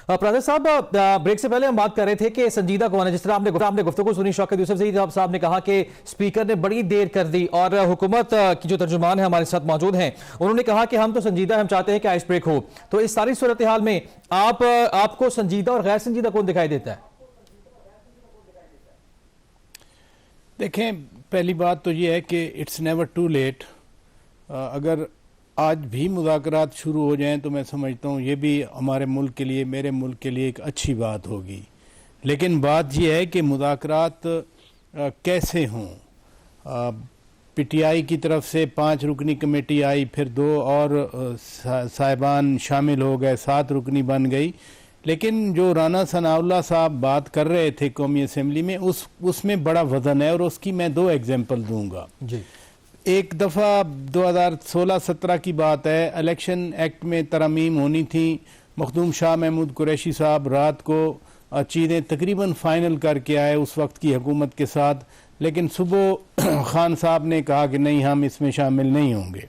پرادر صاحب بریک سے پہلے ہم بات کر رہے تھے کہ سنجیدہ کون ہے. جس طرح آپ نے گفتگو سنی شوکت یوسف زئی صاحب نے کہا کہ اسپیکر نے بڑی دیر کر دی, اور حکومت کی جو ترجمان ہے ہمارے ساتھ موجود ہیں انہوں نے کہا کہ ہم تو سنجیدہ ہم چاہتے ہیں کہ آئس بریک ہو. تو اس ساری صورتحال میں آپ کو سنجیدہ اور غیر سنجیدہ کون دکھائی دیتا ہے؟ دیکھیں, پہلی بات تو یہ ہے کہ اٹس نیور ٹو لیٹ. اگر آج بھی مذاکرات شروع ہو جائیں تو میں سمجھتا ہوں یہ بھی ہمارے ملک کے لیے, میرے ملک کے لیے ایک اچھی بات ہوگی. لیکن بات یہ ہے کہ مذاکرات کیسے ہوں. پی ٹی آئی کی طرف سے 5 رکنی کمیٹی آئی, پھر 2 اور صاحبان شامل ہو گئے, 7 رکنی بن گئی. لیکن جو رانا ثناء اللہ صاحب بات کر رہے تھے قومی اسمبلی میں, اس میں بڑا وزن ہے, اور اس کی میں 2 ایگزامپل دوں گا. جی, ایک دفعہ 2016-17 کی بات ہے, الیکشن ایکٹ میں ترامیم ہونی تھی. مخدوم شاہ محمود قریشی صاحب رات کو چیزیں تقریباً فائنل کر کے آئے اس وقت کی حکومت کے ساتھ, لیکن صبح خان صاحب نے کہا کہ نہیں, ہم اس میں شامل نہیں ہوں گے.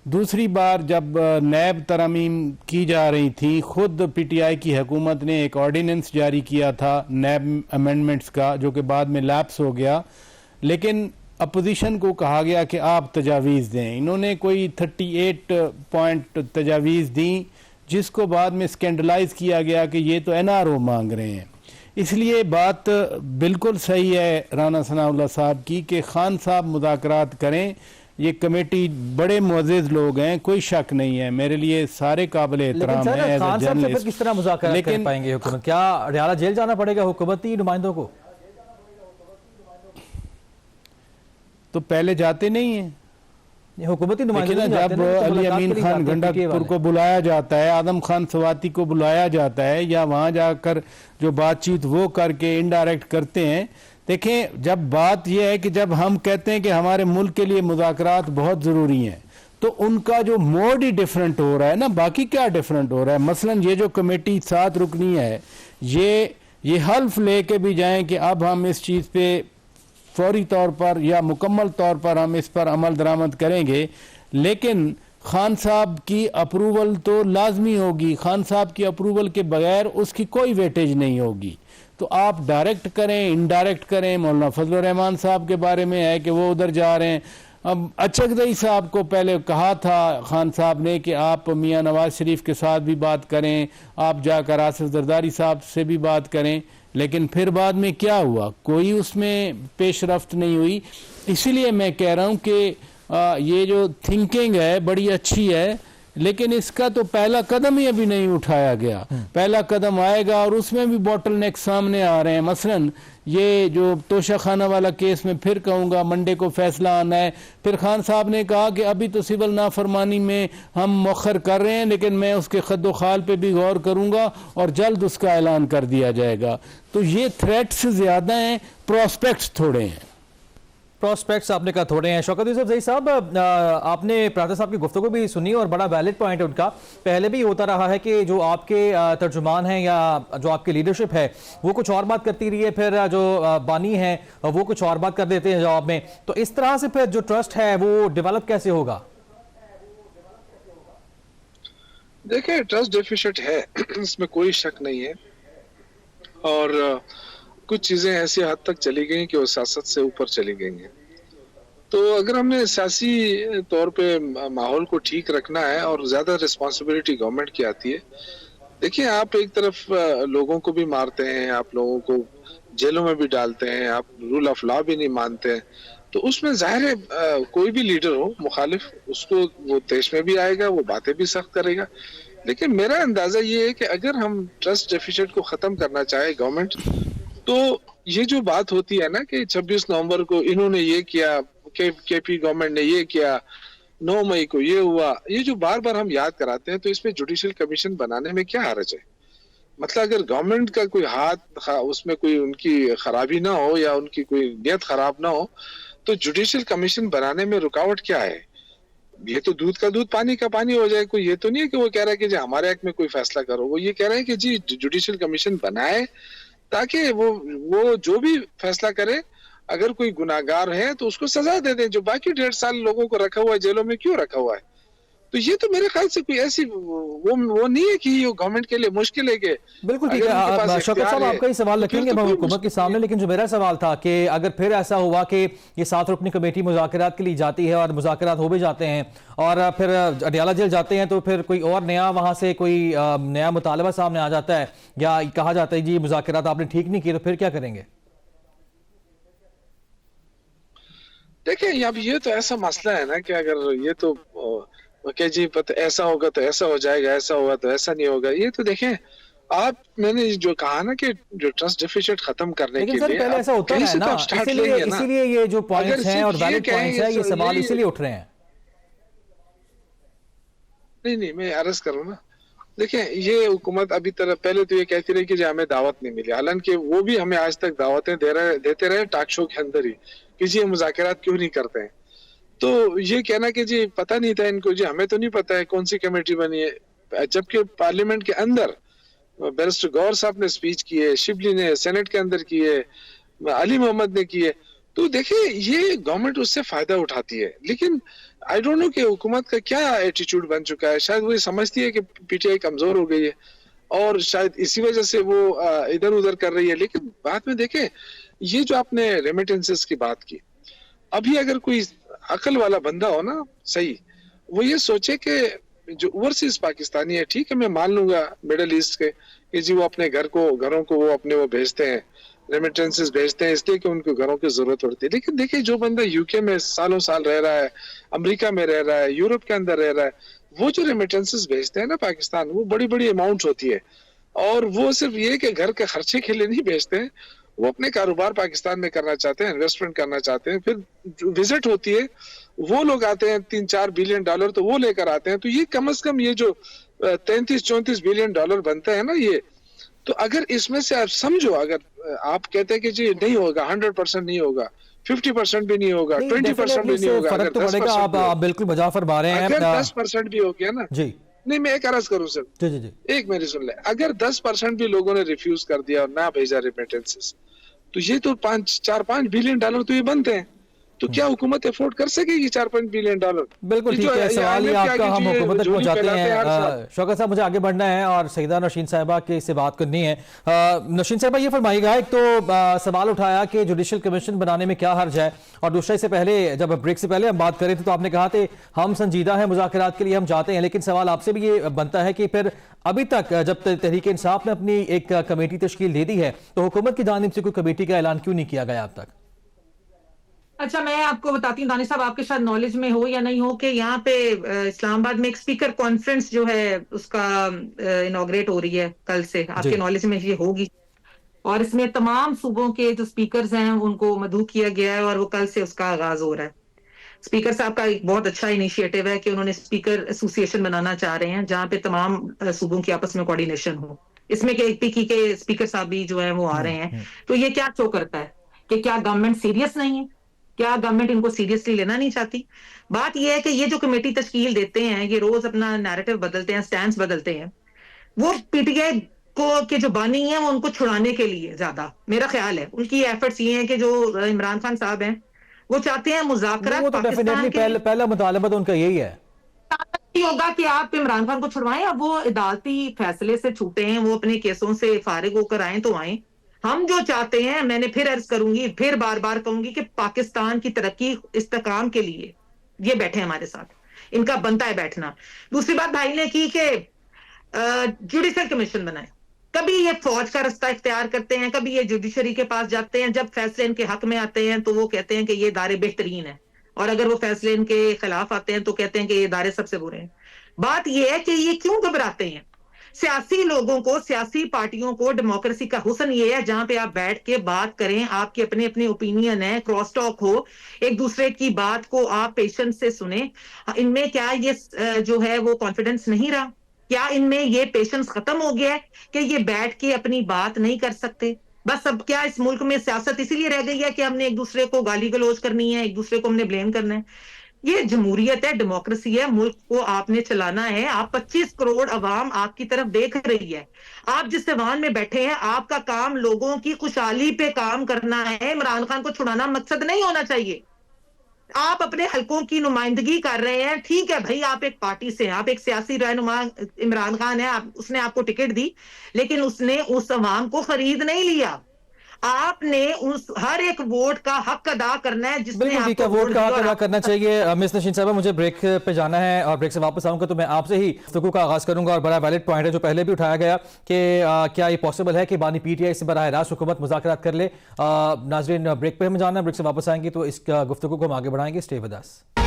دوسری بار جب نیب ترامیم کی جا رہی تھی, خود پی ٹی آئی کی حکومت نے ایک آرڈیننس جاری کیا تھا نیب امینڈمنٹس کا, جو کہ بعد میں لیپس ہو گیا. لیکن اپوزیشن کو کہا گیا کہ آپ تجاویز دیں. انہوں نے کوئی 38 پوائنٹ تجاویز دیں, جس کو بعد میں اسکینڈلائز کیا گیا کہ یہ تو این آر او مانگ رہے ہیں. اس لیے بات بالکل صحیح ہے رانا ثناء اللہ صاحب کی کہ خان صاحب مذاکرات کریں. یہ کمیٹی بڑے معزز لوگ ہیں, کوئی شک نہیں ہے, میرے لیے سارے قابل احترام ہیں. لیکن خان صاحب سے پھر کس طرح مذاکرات کر پائیں گے حکومت؟ کیا ریالہ جیل جانا پڑے گا حکومتی نمائندوں کو؟ تو پہلے جاتے نہیں ہیں حکومتی نمائندوں. جب علی امین خان گنڈک کو بلایا جاتا ہے, آدم خان سواتی کو بلایا جاتا ہے, یا وہاں جا کر جو بات چیت وہ کر کے انڈائریکٹ کرتے ہیں. دیکھیں, جب بات یہ ہے کہ جب ہم کہتے ہیں کہ ہمارے ملک کے لیے مذاکرات بہت ضروری ہیں, تو ان کا جو موڈ ہی ڈیفرنٹ ہو رہا ہے نا, باقی کیا ڈیفرنٹ ہو رہا ہے. مثلا یہ جو کمیٹی 7 رکنی ہے, یہ حلف لے کے بھی جائیں کہ اب ہم اس چیز پہ فوری طور پر یا مکمل طور پر ہم اس پر عمل درآمد کریں گے, لیکن خان صاحب کی اپروول تو لازمی ہوگی. خان صاحب کی اپروول کے بغیر اس کی کوئی ویٹیج نہیں ہوگی. تو آپ ڈائریکٹ کریں, انڈائریکٹ کریں. مولانا فضل الرحمان صاحب کے بارے میں ہے کہ وہ ادھر جا رہے ہیں. اب اچکزئی صاحب کو پہلے کہا تھا خان صاحب نے کہ آپ میاں نواز شریف کے ساتھ بھی بات کریں, آپ جا کر آصف زرداری صاحب سے بھی بات کریں, لیکن پھر بعد میں کیا ہوا, کوئی اس میں پیش رفت نہیں ہوئی. اسی لیے میں کہہ رہا ہوں کہ یہ جو تھنکنگ ہے بڑی اچھی ہے, لیکن اس کا تو پہلا قدم ہی ابھی نہیں اٹھایا گیا. پہلا قدم آئے گا, اور اس میں بھی بوٹل نیک سامنے آ رہے ہیں. مثلا یہ جو توشہ خانہ والا کیس میں پھر کہوں گا منڈے کو فیصلہ آنا ہے. پھر خان صاحب نے کہا کہ ابھی تو سول نافرمانی میں ہم مؤخر کر رہے ہیں, لیکن میں اس کے خد و خال پہ بھی غور کروں گا اور جلد اس کا اعلان کر دیا جائے گا. تو یہ تھریٹس زیادہ ہیں, پراسپیکٹس تھوڑے ہیں. پراسپیکٹس آپ نے کہا تھوڑے ہیں. شوکت یوسف زئی صاحب, آپ نے پرادر صاحب کی گفتگو بھی سنی, اور بڑا ویلڈ پوائنٹ ہے ان کا. پہلے بھی ہوتا رہا ہے کہ جو آپ کے ترجمان ہیں یا جو آپ کی لیڈرشپ ہے وہ کچھ اور بات کرتی رہی ہے, پھر جو بانی ہیں وہ کچھ اور بات کر دیتے ہیں جواب میں. تو اس طرح سے پھر جو ٹرسٹ ہے وہ ڈیولپ کیسے ہوگا؟ دیکھیں, ٹرسٹ ڈیفیشٹ ہے, اس میں کوئی شک نہیں ہے, اور کچھ چیزیں ایسی حد تک چلی گئیں کہ وہ سیاست سے اوپر چلی گئی ہیں. تو اگر ہم نے سیاسی طور پہ ماحول کو ٹھیک رکھنا ہے, اور زیادہ رسپانسبلٹی گورنمنٹ کی آتی ہے. دیکھیں, آپ ایک طرف لوگوں کو بھی مارتے ہیں, آپ لوگوں کو جیلوں میں بھی ڈالتے ہیں, آپ رول آف لا بھی نہیں مانتے ہیں, تو اس میں ظاہر ہے کوئی بھی لیڈر ہو مخالف, اس کو وہ دیش میں بھی آئے گا, وہ باتیں بھی سخت کرے گا. لیکن میرا اندازہ یہ ہے کہ اگر ہم ٹرسٹ ڈیفیسٹ کو ختم کرنا چاہے گورنمنٹ, تو یہ جو بات ہوتی ہے نا کہ 26 نومبر کو انہوں نے یہ کیا, کے پی گورنمنٹ نے یہ کیا, 9 مئی کو یہ ہوا, یہ جو بار بار ہم یاد کراتے ہیں, تو اس پہ جوڈیشل کمیشن بنانے میں کیا حرج ہے؟ مطلب اگر گورنمنٹ کا کوئی ہاتھ اس میں کوئی ان کی خرابی نہ ہو یا ان کی کوئی نیت خراب نہ ہو, تو جوڈیشل کمیشن بنانے میں رکاوٹ کیا ہے؟ یہ تو دودھ کا دودھ پانی کا پانی ہو جائے. کوئی یہ تو نہیں ہے کہ وہ کہہ رہا ہے کہ جی ہمارے حق میں کوئی فیصلہ کرو, وہ یہ کہہ رہے ہیں کہ جی جوڈیشل کمیشن بنائے تاکہ وہ جو بھی فیصلہ کرے, اگر کوئی گناہگار ہے تو اس کو سزا دے دیں. جو باقی 1.5 سال لوگوں کو رکھا ہوا ہے جیلوں میں, کیوں رکھا ہوا ہے؟ تو یہ تو میرے خیال سے کوئی ایسی وہ نہیں ہے کہ یہ گورنمنٹ کے لیے مشکل ہے کہ بالکل ٹھیک ہے. شوکت صاحب آپ کا ہی سوال رکھیں گے حکومت کے سامنے, لیکن جو میرا سوال تھا کہ اگر پھر ایسا ہوا کہ یہ 7 رکنی کمیٹی مذاکرات کے لیے جاتی ہے اور مذاکرات ہو بھی جاتے ہیں اور پھر اڈیالہ جیل جاتے ہیں, تو پھر کوئی اور نیا وہاں سے کوئی نیا مطالبہ سامنے آ جاتا ہے یا کہا جاتا ہے جی مذاکرات آپ نے ٹھیک نہیں کیے, تو پھر کیا کریں گے؟ دیکھیں اب یہ تو ایسا مسئلہ ہے نا کہ اگر یہ تو کہ جی ایسا ہوگا تو ایسا ہو جائے گا, ایسا ہوگا تو ایسا نہیں ہوگا, یہ تو دیکھیں میں نے جو کہا نا کہ جو ٹرسٹ ڈیفیسٹ ختم کرنے کے لیے لیکن پہلے ایسا ہوتا ہے نا, اسی لیے یہ جو پوائنٹس ہیں اور ویلڈ پوائنٹس ہیں, یہ سوال اسی لیے اٹھ رہے ہیں. نہیں میں عرض کروں نا, دیکھیں یہ حکومت ابھی پہلے تو یہ کہتی رہی کہ جی ہمیں دعوت نہیں ملی, حالانکہ وہ بھی ہمیں آج تک دعوتیں دیتے رہے ٹاک شو کے اندر ہی کہ جی مذاکرات کیوں نہیں کرتے ہیں. تو یہ کہنا کہ جی پتہ نہیں تھا ان کو, جی ہمیں تو نہیں پتہ ہے کون سی کمیٹی بنی ہے, جبکہ پارلیمنٹ کے اندر بیرسٹر گور صاحب نے سپیچ کی ہے, شبلی نے سینٹ کے اندر کی ہے, علی محمد نے کی ہے. تو دیکھیں یہ گورنمنٹ اس سے فائدہ اٹھاتی ہے, لیکن آئی ڈونٹ نو کہ حکومت کا کیا ایٹیٹیوڈ بن چکا ہے. شاید وہ سمجھتی ہے کہ پی ٹی آئی کمزور ہو گئی ہے اور شاید اسی وجہ سے وہ ادھر ادھر کر رہی ہے. لیکن بعد میں دیکھیں یہ جو آپ نے ریمیٹنسز کی بات کی, ابھی اگر کوئی عقل والا بندہ ہو نا صحیح, وہ یہ سوچے کہ جو اوورسیز پاکستانی ہے, ٹھیک ہے میں مان لوں گا مڈل ایسٹ کے کہ جی وہ اپنے گھروں کو وہ اپنے وہ بھیجتے ہیں, ریمیٹنسز بھیجتے ہیں اس لیے کہ ان کو گھروں کی ضرورت ہوتی ہے. لیکن دیکھیں جو بندہ یو کے میں سالوں سال رہ رہا ہے, امریکہ میں رہ رہا ہے, یورپ کے اندر رہ رہا ہے, وہ جو ریمیٹنسز بھیجتے ہیں نا پاکستان, وہ بڑی بڑی اماؤنٹس ہوتی ہے, اور وہ صرف یہ کہ گھر کے خرچے کے لیے نہیں بھیجتے ہیں, وہ اپنے کاروبار پاکستان میں کرنا چاہتے ہیں, انویسٹمنٹ کرنا چاہتے ہیں. پھر جو وزٹ ہوتی ہے وہ لوگ آتے ہیں $3-4 بلین, تو وہ لے کر آتے ہیں. تو یہ کم از کم یہ جو 33-34 بلین ڈالر بنتا ہے نا, یہ تو اگر اس میں سے آپ سمجھو, اگر آپ کہتے ہیں کہ جی نہیں ہوگا 100% نہیں ہوگا, 50% بھی نہیں ہوگا, 20% بھی نہیں ہوگا, فرق تو پڑے گا. آپ بالکل بجا فرما رہے ہیں. اگر 10% بھی ہو گیا نا, جی نہیں میں ایک عرض کروں سر, جی ایک میری سن لیں, اگر 10% بھی لوگوں نے ریفیوز کر دیا اور نہ بھیجا ریمیٹنسز, تو یہ تو 4-5 بلین ڈالر تو یہ بنتے ہیں. تو کیا حکومت افورڈ کر سکے گی 4-5 بلین ڈالر؟ بالکل ٹھیک ہے, سوال یہ آپ کا ہم حکومت تک پہنچاتے ہیں. شوکت صاحب مجھے آگے بڑھنا ہے اور سیدہ نوشین صاحبہ کی سے بات کرنی ہے. نوشین صاحبہ یہ فرمائیے گا, ایک تو سوال اٹھایا کہ جوڈیشل کمیشن بنانے میں کیا حرج ہے, اور دوسرے سے پہلے جب بریک سے پہلے ہم بات کر رہے تھے تو آپ نے کہا تھے ہم سنجیدہ ہیں مذاکرات کے لیے, ہم چاہتے ہیں, لیکن سوال آپ سے بھی یہ بنتا ہے کہ پھر ابھی تک جب تحریک انصاف نے اپنی ایک کمیٹی تشکیل دے دی ہے تو حکومت کی جانب سے کوئی کمیٹی کا اعلان کیوں نہیں کیا گیا اب تک؟ اچھا میں آپ کو بتاتی ہوں دانش صاحب, آپ کے شاید نالج میں ہو یا نہیں ہو کہ یہاں پہ اسلام آباد میں ایک اسپیکر کانفرنس جو ہے اس کا انوگریٹ ہو رہی ہے کل سے, آپ کے نالج میں یہ ہوگی, اور اس میں تمام صوبوں کے جو اسپیکرز ہیں ان کو مدعو کیا گیا ہے اور وہ کل سے اس کا آغاز ہو رہا ہے. اسپیکر صاحب کا ایک بہت اچھا انیشیٹو ہے کہ انہوں نے اسپیکر ایسوسی ایشن بنانا چاہ رہے ہیں جہاں پہ تمام صوبوں کی آپس میں کوارڈینیشن ہو. اس میں کہ ایک پی کی کے اسپیکر صاحب بھی جو ہیں وہ آ رہے ہیں. تو یہ کیا شو کرتا ہے کہ کیا گورنمنٹ سیریس نہیں ہے, کیا گورنمنٹ ان کو سیریسلی لینا نہیں چاہتی. بات یہ ہے کہ یہ جو کمیٹی تشکیل دیتے ہیں یہ روز اپنا نیریٹو بدلتے ہیں, سٹینس بدلتے ہیں. وہ پی ٹی آئی کو کے جو بانی ہیں وہ ان کو چھڑانے کے لیے زیادہ میرا خیال ہے ان کی ایفرٹس یہ ہیں کہ جو عمران خان صاحب ہیں وہ چاہتے ہیں مذاکرات پاکستان کے پہلا مطالبہ تو ان کا یہی ہے ہوگا کہ آپ عمران خان کو چھڑوائیں. اب وہ عدالتی فیصلے سے چھوٹے ہیں, وہ اپنے کیسوں سے فارغ ہو کر آئیں تو آئیں. ہم جو چاہتے ہیں, میں نے پھر عرض کروں گی, پھر بار بار کہوں گی کہ پاکستان کی ترقی استحکام کے لیے یہ بیٹھے ہمارے ساتھ, ان کا بنتا ہے بیٹھنا. دوسری بات بھائی نے کی کہ جوڈیشل کمیشن بنائے. کبھی یہ فوج کا رستہ اختیار کرتے ہیں, کبھی یہ جوڈیشری کے پاس جاتے ہیں, جب فیصلے ان کے حق میں آتے ہیں تو وہ کہتے ہیں کہ یہ ادارے بہترین ہیں, اور اگر وہ فیصلے ان کے خلاف آتے ہیں تو کہتے ہیں کہ یہ ادارے سب سے برے ہیں. بات یہ ہے کہ یہ کیوں گھبراتے ہیں؟ سیاسی لوگوں کو, سیاسی پارٹیوں کو ڈیموکریسی کا حسن یہ ہے جہاں پہ آپ بیٹھ کے بات کریں, آپ کے اپنے اپنے اوپینین ہیں, کراس ٹاک ہو, ایک دوسرے کی بات کو آپ پیشنس سے سنیں. ان میں کیا یہ جو ہے وہ کانفیڈنس نہیں رہا؟ کیا ان میں یہ پیشنس ختم ہو گیا ہے کہ یہ بیٹھ کے اپنی بات نہیں کر سکتے؟ بس اب کیا اس ملک میں سیاست اسی لیے رہ گئی ہے کہ ہم نے ایک دوسرے کو گالی گلوچ کرنی ہے, ایک دوسرے کو ہم نے بلیم کرنا ہے؟ یہ جمہوریت ہے, ڈیموکریسی ہے, ملک کو آپ نے چلانا ہے. آپ 25 کروڑ عوام آپ کی طرف دیکھ رہی ہے, آپ جس ایوان میں بیٹھے ہیں آپ کا کام لوگوں کی خوشحالی پہ کام کرنا ہے. عمران خان کو چھڑانا مقصد نہیں ہونا چاہیے. آپ اپنے حلقوں کی نمائندگی کر رہے ہیں، ٹھیک ہے بھائی، آپ ایک پارٹی سے ہیں، آپ ایک سیاسی رہنما عمران خان ہے، اس نے آپ کو ٹکٹ دی، لیکن اس نے اس عوام کو خرید نہیں لیا. آپ نے اس ہر ایک ووٹ کا حق ادا کرنا ہے جس نے بالکل آپ ٹھیک ہے، کو ووٹ کا حق دیا. ادا کرنا چاہیے. مس نشین صاحبہ، مجھے بریک پہ جانا ہے اور بریک سے واپس آؤں گا تو میں آپ سے ہی گفتگو کا آغاز کروں گا. اور بڑا ویلڈ پوائنٹ ہے جو پہلے بھی اٹھایا گیا کہ کیا یہ پاسبل ہے کہ بانی پی ٹی آئی سے براہ راست حکومت مذاکرات کر لے. ناظرین، بریک پہ ہم جانا ہے، بریک سے واپس آئیں گے تو اس گفتگو کو ہم آگے بڑھائیں گے. Stay with us.